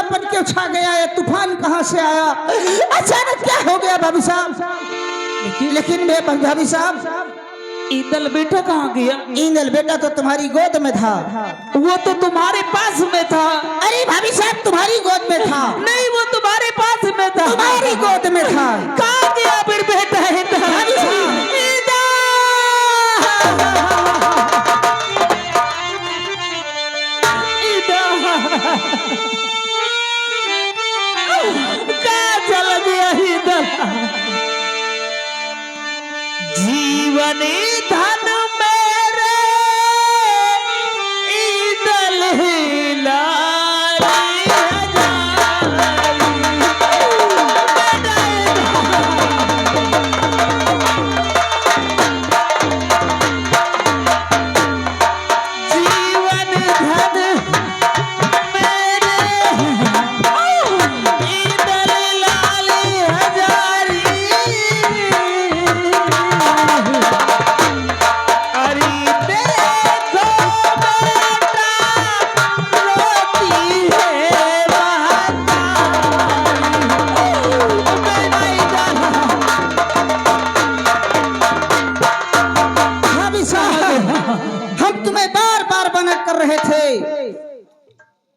पट के छा गया, ये तूफान कहाँ से आया, अचानक क्या हो गया भाभी साहब। लेकिन मैं भाभी साहब, ईदल बेटा कहाँ गया? ईदल बेटा तो तुम्हारी गोद में था। वो तो तुम्हारे पास में था। अरे भाभी साहब, तुम्हारी गोद में था? नहीं, वो तुम्हारे पास में था। तुम्हारी गोद में था। कहाँ गया फिर बेटा? भाभी साहब, कहाँ चला गया ईदल? जीवन धन मेरे ईदल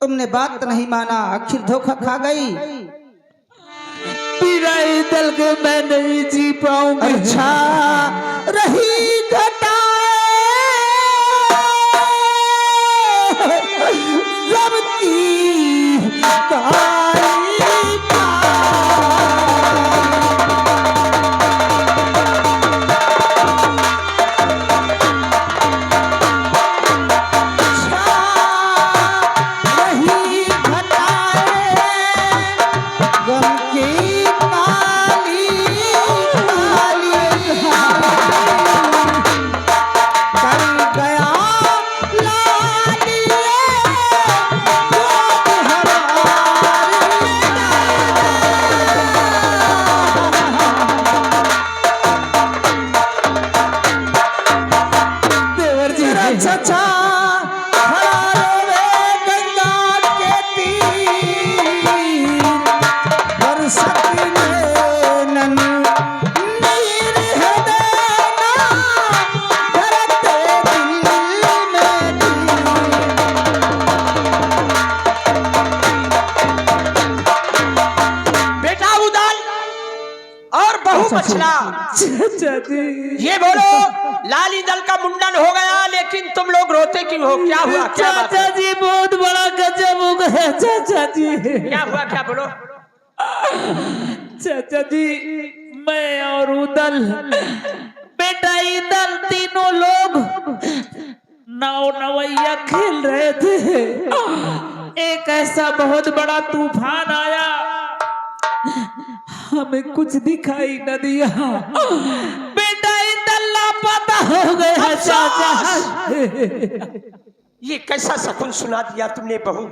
तुमने बात नहीं माना, आखिर धोखा खा गई। तेरा ईदल के मैं नहीं जी पाऊंगी। अच्छा रही घटा जब की कहानी ये बोलो, लाल ईदल का मुंडन हो गया, लेकिन तुम लोग रोते क्यों हो? क्या हुआ? क्या बात है? चाचा जी बहुत बड़ा गजब हो गया। चाचा जी क्या हुआ? क्या बोलो? चाचा जी, मैं और उदल बेटा ईदल तीनों लोग नाव नवैया खेल रहे थे। एक ऐसा बहुत बड़ा तूफान आया, हमें कुछ दिखाई न दिया। बेटा ईदल लापता हो गया। चाचा ये कैसा शकुन सुना दिया तुमने बहू?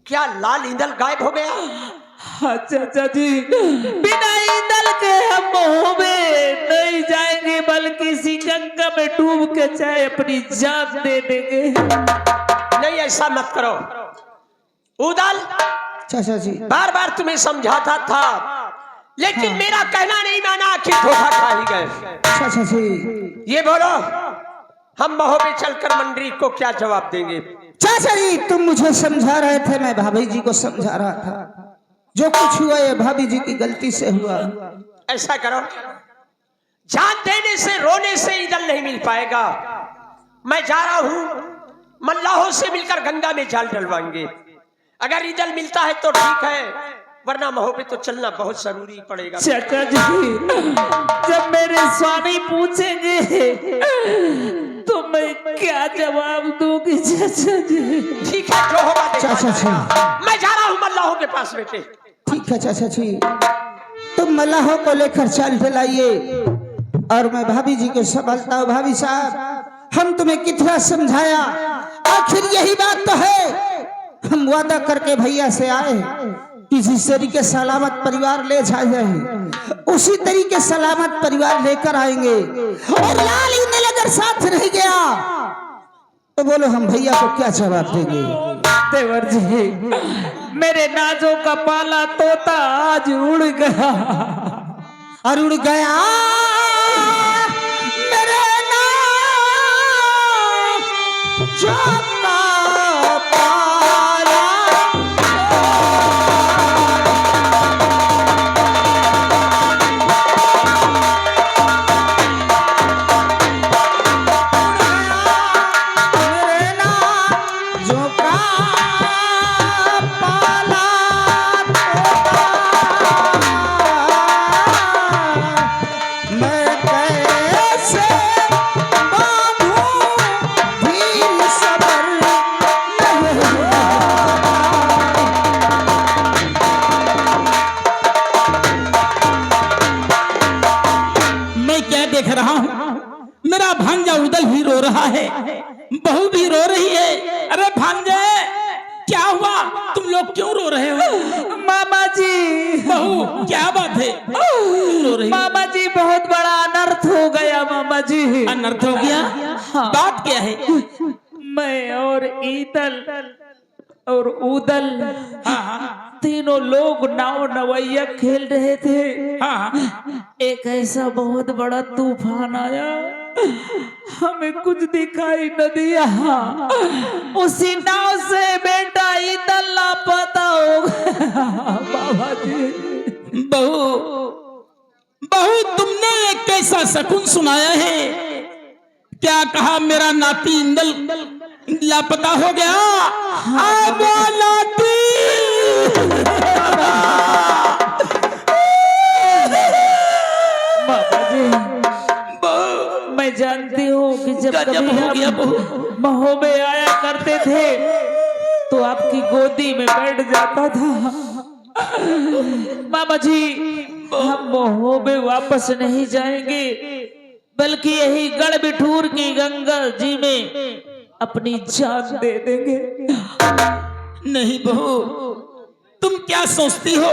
क्या लाल ईदल गायब हो गया? हाँ चाचा जी, बिना ईदल के हम मोह में नहीं जाएंगे, बल्कि इसी गंगा में डूब के चाहे अपनी जान दे देंगे। नहीं, ऐसा मत करो उदल। चाचा जी, बार बार तुम्हें समझाता था, लेकिन हाँ। मेरा कहना नहीं माना, आखिर धोखा खा ही गए। चाचा जी, ये बोलो, हम महो पे चलकर मंडरी को क्या जवाब देंगे? चाचा जी, तुम मुझे समझा रहे थे, मैं भाभी जी को समझा रहा था। जो कुछ हुआ ये भाभी जी की गलती से हुआ। ऐसा करो, जान देने से रोने से ईदल नहीं मिल पाएगा। मैं जा रहा हूं, मल्लाहों से मिलकर गंगा में जाल डलवाएंगे। अगर ईदल मिलता है तो ठीक है, वरना महो पे तो चलना बहुत जरूरी पड़ेगा। चाचा जी, जब मेरे स्वामी पूछेंगे तो मैं क्या जवाब दूंगी? चाचा जी ठीक है, जो होगा चाचा जी, मैं जा रहा हूँ मल्लाहों के पास बेटे। ठीक है चाचा जी, तुम मल्लाहों को लेकर चाल डलाइए और मैं भाभी जी को संभालता हूँ। भाभी साहब, हम तुम्हें कितना समझाया, आखिर यही बात तो है। हम वादा करके भैया से आए कि जिस तरीके सलामत परिवार ले जाए उसी तरीके सलामत परिवार लेकर आएंगे। और लाल ईदल अगर साथ रह गया तो बोलो हम भैया को क्या जवाब देंगे? देवर जी, मेरे नाजों का पाला तोता आज उड़ गया। और उड़ गया मेरे नाज़ों का पाला। मेरे नाज़ों का पाला मैं कैसे बांधूं ढील सबर नहीं। मैं क्या देख रहा हूँ? मेरा भांजा उदल भी रो रहा है, बहू भी रो रही है। अरे भांजे, क्या हुआ? तुम लोग क्यों रो रहे हो? मामा जी, बहू, क्या बात है? क्यों रो रही हो? मामा जी, बहुत बड़ा अनर्थ हो गया मामा जी। अनर्थ हो गया? हाँ। बात क्या है? मैं और ईदल और उदल तीनों लोग नाव नवैया खेल रहे थे। हाँ, एक ऐसा बहुत बड़ा तूफान आया, हमें कुछ दिखाई न दिया। उसी नाव से बेटा ईदल लापता हो गया बाबा जी। बहू, बहू, तुमने एक कैसा शकुन सुनाया है? क्या कहा? मेरा नाती इंदल लापता हो गया। अब वो नाती बाबा जी, मैं जानती हूँ कि जब गजब कभी हो गया बहू। हम महोबे आया करते थे तो आपकी गोदी में बैठ जाता था। मामा जी, हम महोबे वापस नहीं जाएंगे, बल्कि यही गढ़ बिठूर की गंगा जी में अपनी जान दे देंगे। नहीं बहू, तुम क्या सोचती हो?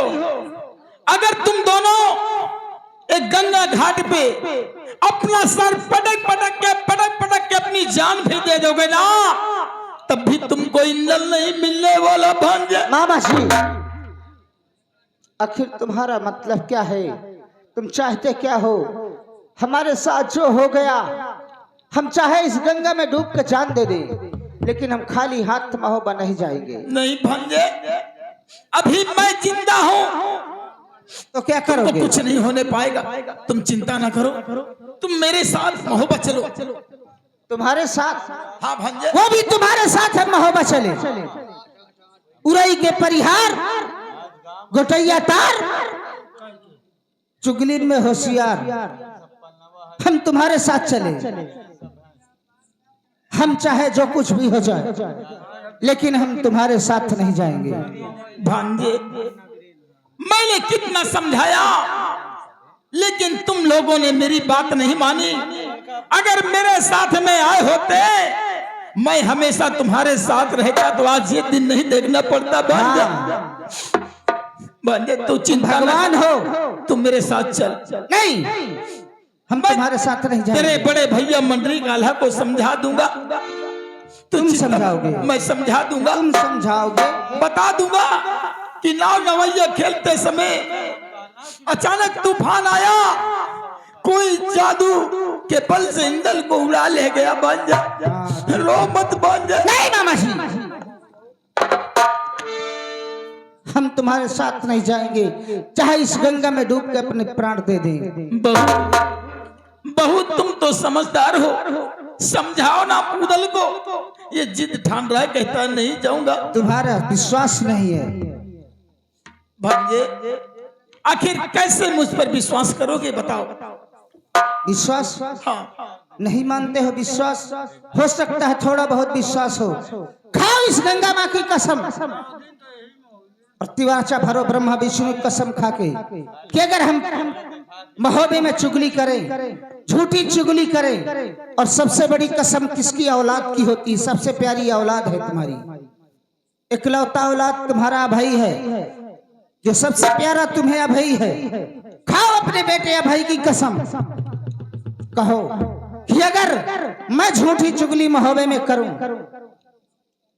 अगर तुम दोनों एक गंगा घाट पे अपना सर पटक पटक के अपनी जान भी दे दोगे ना, तब भी तुमको इंदल नहीं मिलने वाला भांजा। मामा जी, आखिर तुम्हारा मतलब क्या है? तुम चाहते क्या हो? हमारे साथ जो हो गया, हम चाहे इस गंगा में डूब कर जान दे दें, लेकिन हम खाली हाथ महोबा नहीं जाएंगे। नहीं भांजे, अभी मैं जिंदा हूँ तो क्या तो करोगे? कुछ नहीं होने पाएगा। तुम चिंता ना करो, तुम मेरे साथ महोबा चलो। तुम्हारे साथ? हाँ भांजे, वो भी तुम्हारे साथ हम महोबा चले? उरई के परिहार, गोटैया तार, चुगलीन में होशियार, हम तुम्हारे साथ चले। हम चाहे जो कुछ भी हो जाए, लेकिन हम तुम्हारे साथ नहीं जाएंगे। भांजे, मैंने कितना समझाया, लेकिन तुम लोगों ने मेरी बात नहीं मानी। अगर मेरे साथ में आए होते, मैं हमेशा तुम्हारे साथ रहता तो आज ये दिन नहीं देखना पड़ता। भांजे, भांजे, तू चिंता भगवान हो, तुम मेरे साथ चल। नहीं, हम तुम्हारे साथ नहीं तेरे जाएंगे। बड़े भैया मंडली काल्हा को समझा दूंगा। तुम चिंता- समझाओगे? मैं समझा दूंगा, तुम समझाओगे? बता दूंगा कि नाव नवैया खेलते समय अचानक तूफान आया, कोई जादू के बल से इंदल को उड़ा ले गया। बन जा, रो मत बन जा। नहीं मामा जी, हम तुम्हारे साथ नहीं जाएंगे, चाहे इस गंगा में डूब के अपने प्राण दे दें। बहू, बहू, तुम तो समझदार हो, समझाओ ना उदल को। ये जिद ठान रहा है, कहता नहीं जाऊंगा। तुम्हारा विश्वास नहीं है। भांजे, आखिर कैसे मुझ पर विश्वास करोगे? बताओ। विश्वास? हाँ, नहीं मानते हो विश्वास? हो सकता है थोड़ा बहुत विश्वास हो। खाओ इस गंगा माँ की कसम, प्रतिवाचा भरो ब्रह्मा विष्णु कसम खाके कि अगर हम महोबे में चुगली करें, झूठी चुगली करें, और सबसे बड़ी कसम किसकी औलाद की होती है? सबसे प्यारी औलाद है तुम्हारी, इकलौता औलाद तुम्हारा अभय है, जो सबसे प्यारा तुम्हें अभय है। खाओ अपने बेटे अभय की कसम, कहो कि अगर मैं झूठी चुगली महोबे में करूं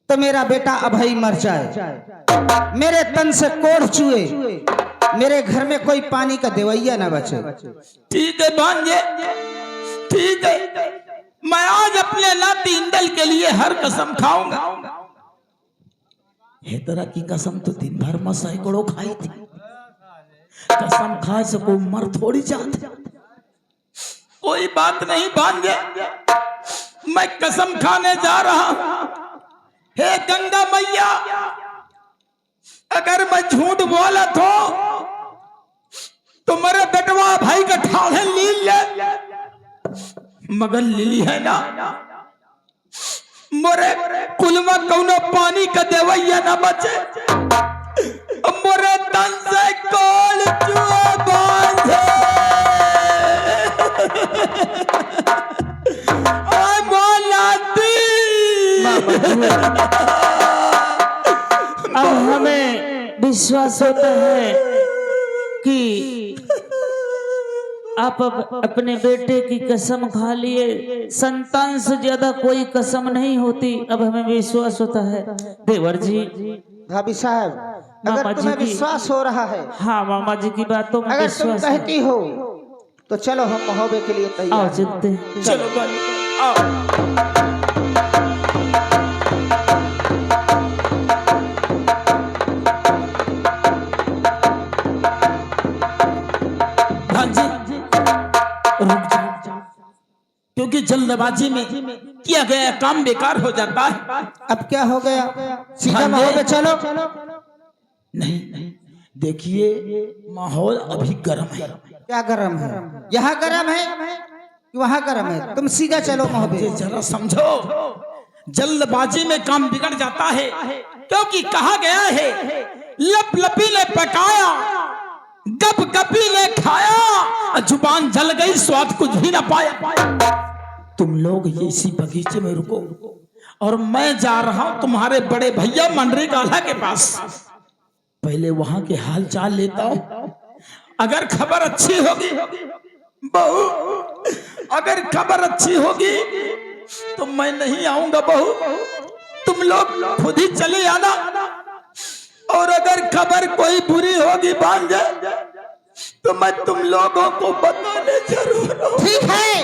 तो मेरा बेटा अभय मर जाए, मेरे तन से कोढ़ चुए, मेरे घर में कोई पानी का देवैया ना बचे। ठीक है भांजे, ठीक है, मैं आज अपने नाती इंदल के लिए हर कसम खाऊंगा। हे तरह की कसम तो दिन भर में सैकड़ों खाई थी, कसम खाए से कोई मर थोड़ी जाते। कोई बात नहीं भांजे, मैं कसम खाने जा रहा हूं। हे गंगा मैया, अगर मैं झूठ बोला तो मेरे बेटवा भाई का ठाढ़े ली ले, मगर लिली है ना, मोरे कुल में कौनो पानी का देवैया ना बचे, मोरे तन से कोल चुआ बांधे। आय बोलाती अब हमें विश्वास होता है कि आप अब अपने बेटे की कसम खा लिए, संतान से ज्यादा कोई कसम नहीं होती। अब हमें विश्वास होता है देवर जी। भाभी साहब, अगर तुम्हें विश्वास हो रहा है, हाँ मामा जी की बातों में अगर तुम विश्वास है। कहती हो तो चलो हम महोबे के लिए आओ तैयार हैं। चलते हैं। चलो भाई आओ। भांजी रुक जाओ, क्योंकि जल्दबाजी में किया गया काम बेकार हो जाता है। अब क्या हो गया, सीधा भांजे। महोबे चलो। नहीं नहीं, देखिए माहौल अभी गर्म है। क्या गरम है, यहाँ गरम है कि वहाँ गरम है? तुम सीधा चलो महोबे। ये जरा समझो, जल्दबाजी में काम बिगड़ जाता है, क्योंकि कहा गया है लप लपी ने पकाया, गप गपी ने खाया, जुबान जल गई, स्वाद कुछ भी ना पाया। तुम लोग ये इसी बगीचे में रुको और मैं जा रहा हूं तुम्हारे बड़े भैया मंडरी काला के पास। पहले वहां के हाल चाल लेता हूं, अगर खबर अच्छी होगी बहू, अगर खबर अच्छी होगी तो मैं नहीं आऊंगा बहू, तुम लोग खुद ही चले आना, और अगर खबर कोई बुरी होगी भांजे तो मैं तुम लोगों को बताने जरूर आऊंगा। ठीक है,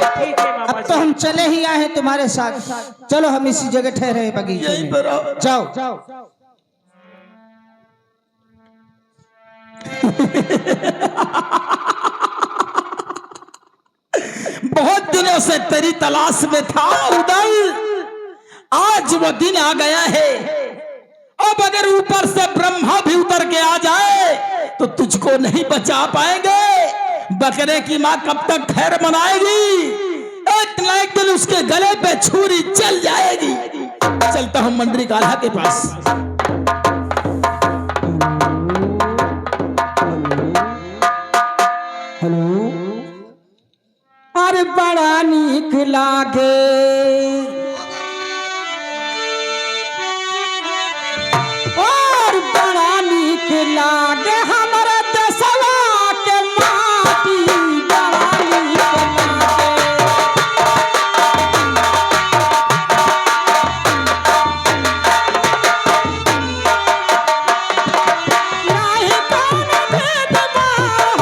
अब तो हम चले ही आए हैं तुम्हारे साथ। चलो हम इसी जगह ठहरे हैं बगीचे यहीं में। पर आओ। जाओ। बहुत दिनों से तेरी तलाश में था उदल, आज वो दिन आ गया है। अब अगर ऊपर से ब्रह्मा भी उतर के आ जाए तो तुझको नहीं बचा पाएंगे। बकरे की माँ कब तक खैर मनाएगी? एक न एक दिन उसके गले पे छुरी चल जाएगी। चलता हूँ मंडरी काल्हा के पास। हेलो, अरे बड़ा नीक लागे और बड़ा नीक लागे हमारा देशवा के माटी, बड़ा नीक लागे। नाही कौनो भेदभाव,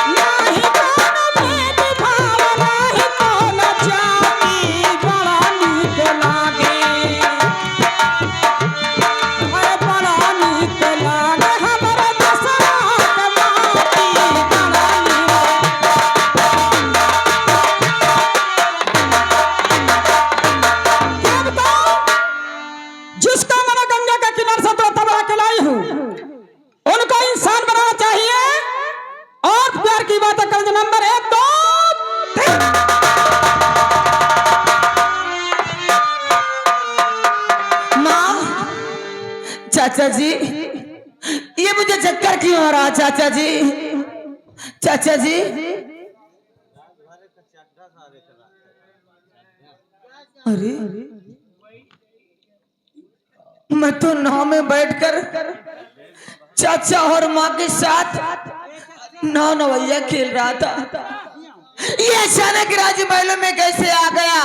नाही कौनो भेदभाव, नाही कौनो जाति, बड़ा नीक लागे। अरे बड़ा नीक लागे हमारा देशवा के माटी, बड़ा नीक। क्या बताऊं? जिसका मैंने गंगा के किनारे से तोता बना के लाई हूं, उनको इंसान बनाना चाहिए। और प्यार की बात है, कर्ज नंबर 1 2 3। माँ, चाचा जी, ये मुझे चक्कर क्यों हो रहा? चाचा जी, चाचा जी, अरे मैं तो नाव में बैठकर चाचा और माँ के साथ नाव नवैया खेल रहा था। ये अचानक राजमहल में कैसे आ गया?